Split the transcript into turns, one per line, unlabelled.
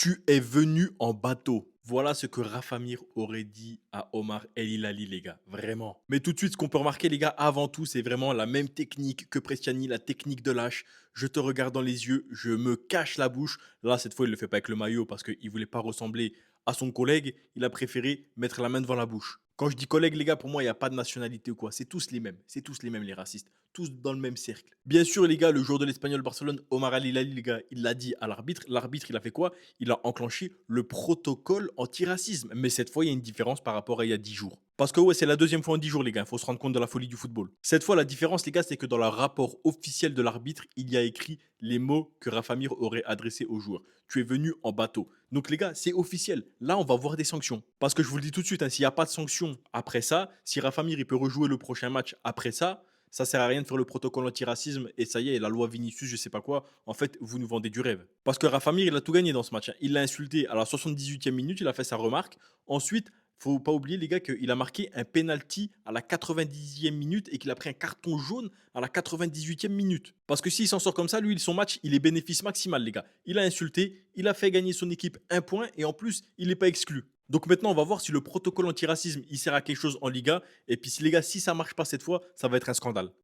Tu es venu en bateau. Voilà ce que Rafamir aurait dit à Omar El Hilali, les gars. Vraiment. Mais tout de suite, ce qu'on peut remarquer, les gars, avant tout, c'est vraiment la même technique que Prestiani, la technique de lâche. Je te regarde dans les yeux, je me cache la bouche. Là, cette fois, il ne le fait pas avec le maillot parce qu'il voulait pas ressembler à son collègue. Il a préféré mettre la main devant la bouche. Quand je dis collègue, les gars, pour moi, il n'y a pas de nationalité ou quoi. C'est tous les mêmes. C'est tous les mêmes, les racistes. Tous dans le même cercle. Bien sûr, les gars, le jour de l'Espagnol Barcelone, Omar El Hilali, les gars, il l'a dit à l'arbitre. L'arbitre, il a fait quoi? Il a enclenché le protocole antiracisme. Mais cette fois, il y a une différence par rapport à il y a 10 jours. Parce que ouais, c'est la deuxième fois en 10 jours, les gars. Il faut se rendre compte de la folie du football. Cette fois, la différence, les gars, c'est que dans le rapport officiel de l'arbitre, il y a écrit les mots que Rafamir aurait adressés aux joueurs. Tu es venu en bateau. Donc les gars, c'est officiel. Là, on va voir des sanctions. Parce que je vous le dis tout de suite, hein, s'il n'y a pas de sanctions après ça, si Rafamir il peut rejouer le prochain match après ça sert à rien de faire le protocole antiracisme et ça y est, la loi Vinicius, je sais pas quoi. En fait, vous nous vendez du rêve. Parce que Rafamir, il a tout gagné dans ce match, hein. Il l'a insulté à la 78e minute, il a fait sa remarque. Ensuite, faut pas oublier, les gars, qu'il a marqué un penalty à la 90e minute et qu'il a pris un carton jaune à la 98e minute. Parce que s'il s'en sort comme ça, lui, son match, il est bénéfice maximal, les gars. Il a insulté, il a fait gagner son équipe un point et en plus, il n'est pas exclu. Donc maintenant, on va voir si le protocole antiracisme il sert à quelque chose en Liga. Et puis, si les gars, si ça marche pas cette fois, ça va être un scandale.